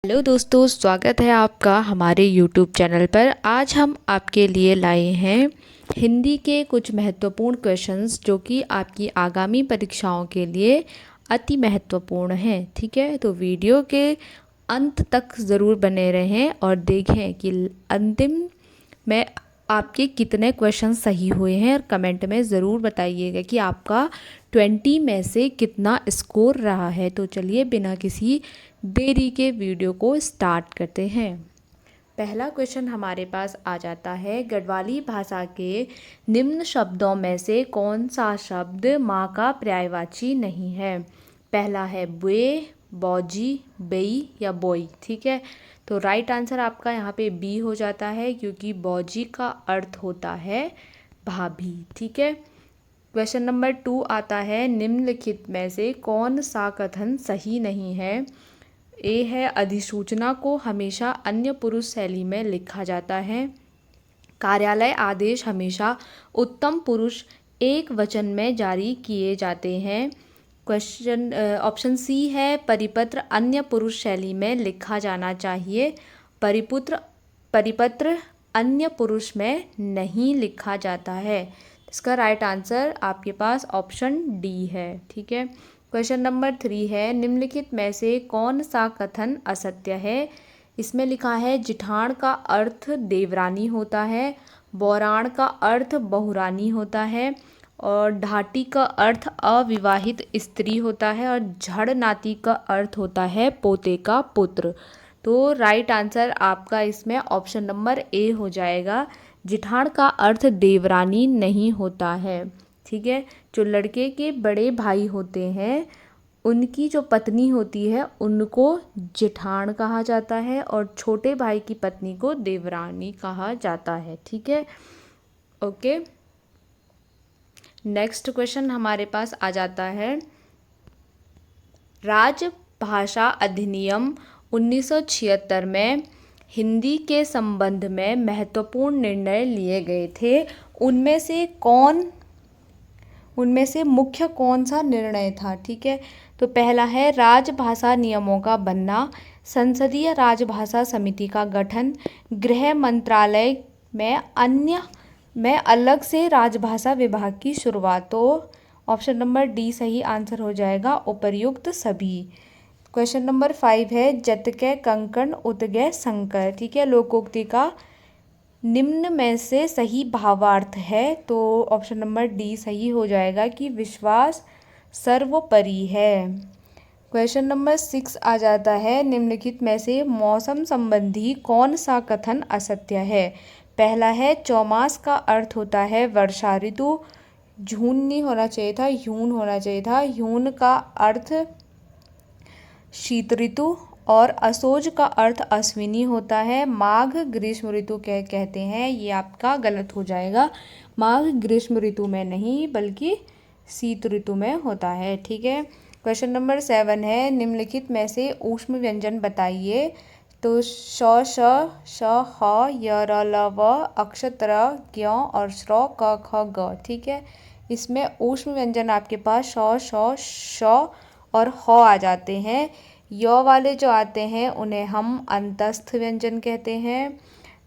Hello दोस्तों, स्वागत है आपका हमारे YouTube चैनल पर। आज हम आपके लिए लाए हैं हिंदी के कुछ महत्वपूर्ण क्वेश्चंस जो कि आपकी आगामी परीक्षाओं के लिए अति महत्वपूर्ण हैं। ठीक है, तो वीडियो के अंत तक ज़रूर बने रहें और देखें कि अंतिम में आपके कितने क्वेश्चन सही हुए हैं और कमेंट में ज़रूर बताइएगा कि आपका 20 में से कितना स्कोर रहा है। तो चलिए बिना किसी देरी के वीडियो को स्टार्ट करते हैं। पहला क्वेश्चन हमारे पास आ जाता है, गढ़वाली भाषा के निम्न शब्दों में से कौन सा शब्द माँ का पर्यायवाची नहीं है। पहला है बुए, बौजी, बेई या बोई। ठीक है, तो राइट आंसर आपका यहाँ पे बी हो जाता है क्योंकि बौजी का अर्थ होता है भाभी। ठीक है, क्वेश्चन नंबर 2 आता है, निम्नलिखित में से कौन सा कथन सही नहीं है। ए है, अधिसूचना को हमेशा अन्य पुरुष शैली में लिखा जाता है। कार्यालय आदेश हमेशा उत्तम पुरुष एक वचन में जारी किए जाते हैं। क्वेश्चन ऑप्शन सी है, परिपत्र अन्य पुरुष शैली में लिखा जाना चाहिए। परिपत्र अन्य पुरुष में नहीं लिखा जाता है। इसका राइट आंसर आपके पास ऑप्शन डी है। ठीक है, क्वेश्चन नंबर 3 है, निम्नलिखित में से कौन सा कथन असत्य है। इसमें लिखा है, जिठान का अर्थ देवरानी होता है, बौराण का अर्थ बहुरानी होता है और ढाटी का अर्थ अविवाहित स्त्री होता है और झड़ नाती का अर्थ होता है पोते का पुत्र। तो राइट आंसर आपका इसमें ऑप्शन नंबर ए हो जाएगा। जिठान का अर्थ देवरानी नहीं होता है। ठीक है, जो लड़के के बड़े भाई होते हैं उनकी जो पत्नी होती है उनको जेठान कहा जाता है और छोटे भाई की पत्नी को देवरानी कहा जाता है। ठीक है, ओके। नेक्स्ट क्वेश्चन हमारे पास आ जाता है, राजभाषा अधिनियम 1976 में हिंदी के संबंध में महत्वपूर्ण निर्णय लिए गए थे। उनमें से मुख्य कौन सा निर्णय था। ठीक है, तो पहला है, राजभाषा नियमों का बनना, संसदीय राजभाषा समिति का गठन, गृह मंत्रालय में अलग से राजभाषा विभाग की शुरुआत। तो ऑप्शन नंबर डी सही आंसर हो जाएगा, उपर्युक्त सभी। क्वेश्चन नंबर 5 है, जतके कंकण उतगे शंकर। ठीक है, लोकोक्ति का निम्न में से सही भावार्थ है। तो ऑप्शन नंबर डी सही हो जाएगा कि विश्वास सर्वोपरि है। क्वेश्चन नंबर 6 आ जाता है, निम्नलिखित में से मौसम संबंधी कौन सा कथन असत्य है। पहला है, चौमास का अर्थ होता है वर्षा ऋतु। जून नहीं होना चाहिए था, यून होना चाहिए था। यून का अर्थ शीत ऋतु और असोज का अर्थ अश्विनी होता है। माघ ग्रीष्म ऋतु कहते हैं, ये आपका गलत हो जाएगा। माघ ग्रीष्म ऋतु में नहीं बल्कि शीत ऋतु में होता है। ठीक है, क्वेश्चन नंबर 7 है, निम्नलिखित में से ऊष्म व्यंजन बताइए। तो श, श, ह, य, र, ल, व, अक्षत्र ज्ञ और श्र, क, ख, ग। ठीक है, इसमें ऊष्म व्यंजन आपके पास श, श और ह आ जाते हैं। य वाले जो आते हैं उन्हें हम अंतस्थ व्यंजन कहते हैं।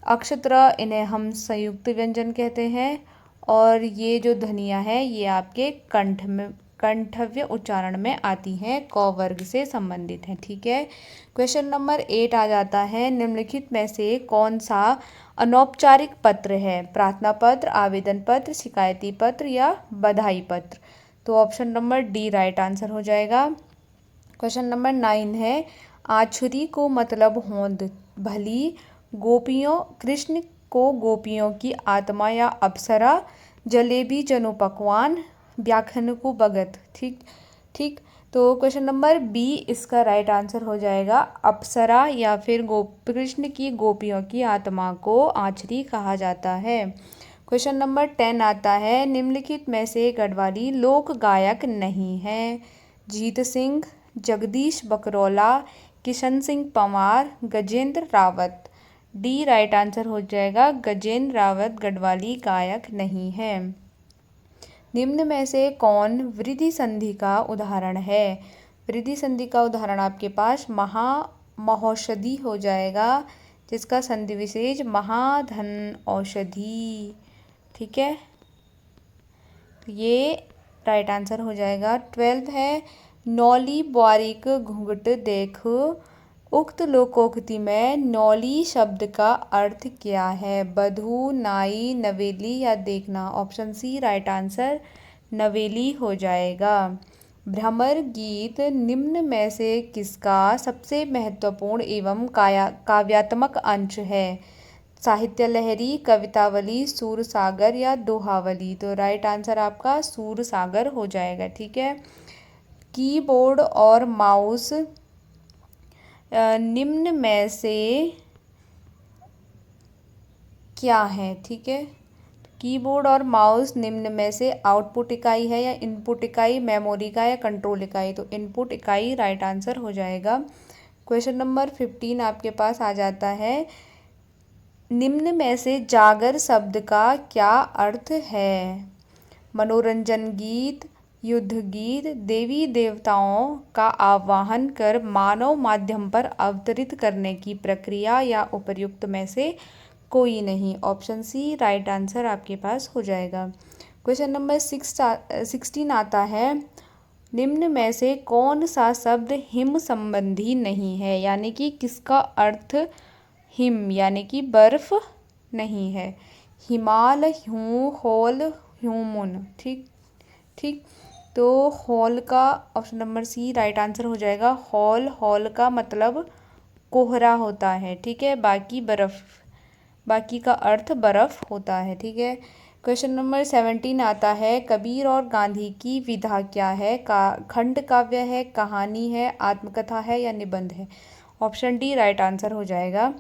अक्षत्र इन्हें हम संयुक्त व्यंजन कहते हैं और ये जो ध्वनियाँ हैं ये आपके कंठव्य उच्चारण में आती हैं, क वर्ग से संबंधित हैं। ठीक है, क्वेश्चन नंबर 8 आ जाता है, निम्नलिखित में से कौन सा अनौपचारिक पत्र है। प्रार्थना पत्र, आवेदन पत्र, शिकायती पत्र या बधाई पत्र। तो option number D right answer हो जाएगा। क्वेश्चन नंबर 9 है, आछुरी को मतलब होंद भली, गोपियों कृष्ण को गोपियों की आत्मा या अप्सरा, जलेबी जनु पकवान, व्याख्यान को भगत। ठीक, तो क्वेश्चन नंबर बी इसका राइट आंसर हो जाएगा, अप्सरा या फिर कृष्ण की गोपियों की आत्मा को आछरी कहा जाता है। क्वेश्चन नंबर 10 आता है, निम्नलिखित में से गढ़वाली लोक गायक नहीं है। Jeet Singh, Jagdish Bakraula, Kishan Singh Panwar, Gajendra Rawat. D right answer हो जाएगा, गजेंद्र रावत गढ़वाली गायक नहीं है। निम्न में से कौन वृद्धि संधि का उदाहरण है। वृद्धि संधि का उदाहरण आपके पास महौषधि हो जाएगा, जिसका संधि विशेष महाधन औषधि। ठीक है, ये राइट आंसर हो जाएगा। 12 है नौली बारीक घूंघट देख। उक्त लोकोक्ति में नौली शब्द का अर्थ क्या है? बधू, नाई, नवेली या देखना। ऑप्शन सी राइट आंसर नवेली हो जाएगा। भ्रमर गीत निम्न में से किसका सबसे महत्वपूर्ण एवं काव्यात्मक अंश है? साहित्य लहरी, कवितावली, सूरसागर या दोहावली। तो राइट आंसर आपका सूरसागर हो जाएगा। ठीक है, कीबोर्ड और माउस निम्न में से क्या है? ठीक है, कीबोर्ड और माउस निम्न में से आउटपुट इकाई है या इनपुट इकाई, मेमोरी का या कंट्रोल इकाई। तो इनपुट इकाई राइट आंसर हो जाएगा। क्वेश्चन नंबर 15 आपके पास आ जाता है। निम्न में से जागर शब्द का क्या अर्थ है? मनोरंजन गीत, युद्ध गीत, देवी देवताओं का आवाहन कर मानव माध्यम पर अवतरित करने की प्रक्रिया या उपर्युक्त में से कोई नहीं। ऑप्शन सी राइट आंसर आपके पास हो जाएगा। क्वेश्चन नंबर 16 आता है। निम्न में से कौन सा शब्द हिम संबंधी नहीं है? यानी कि किसका अर्थ हिम यानी कि बर्फ नहीं है। हिमाल, ह्यू, होल, ह्यूमुन। ठीक ठीक, तो हॉल का option number C right answer हो जाएगा। हॉल, हॉल का मतलब कोहरा होता है। ठीक है, बाकी का अर्थ बर्फ होता है। ठीक है, क्वेश्चन नंबर 17 आता है। कबीर और गांधी की विधा क्या है? खंड काव्य है, कहानी है, आत्मकथा है या निबंध है। ऑप्शन डी राइट आंसर हो जाएगा।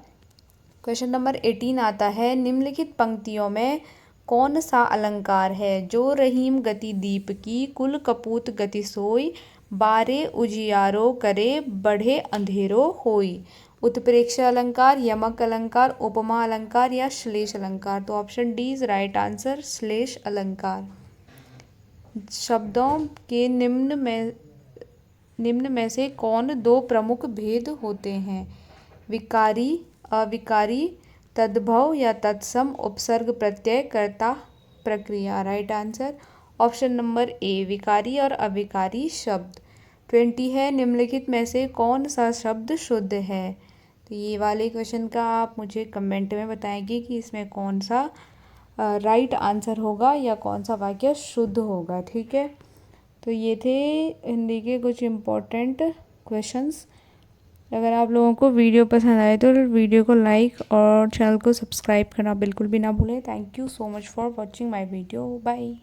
क्वेश्चन नंबर 18 आता है। निम्नलिखित पंक्तियों में कौन सा अलंकार है? जो रहीम गति दीप की, कुल कपूत गति सोई, बारे उजियारो करे, बढ़े अंधेरो होई। उत्प्रेक्षा अलंकार, यमक अलंकार, उपमा अलंकार या श्लेष अलंकार। तो option D is right answer, श्लेष अलंकार। शब्दों के निम्न में से कौन दो प्रमुख भेद होते हैं? विकारी, अविकारी, तद्भव या तत्सम, उपसर्ग प्रत्यय, कर्ता प्रक्रिया। Right answer option number A विकारी और अविकारी शब्द। 20 है। निम्नलिखित में से कौन सा शब्द शुद्ध है? तो ये वाले क्वेश्चन का आप मुझे कमेंट में बताएंगे कि इसमें कौन सा राइट आंसर होगा या कौन सा वाक्य शुद्ध होगा। ठीक है, तो ये थे हिंदी के कुछ इम्पोर्टेंट क्वेश्चंस। अगर आप लोगों को वीडियो पसंद आए तो वीडियो को लाइक और चैनल को सब्सक्राइब करना बिल्कुल भी ना भूलें। Thank you so much for watching my video. Bye.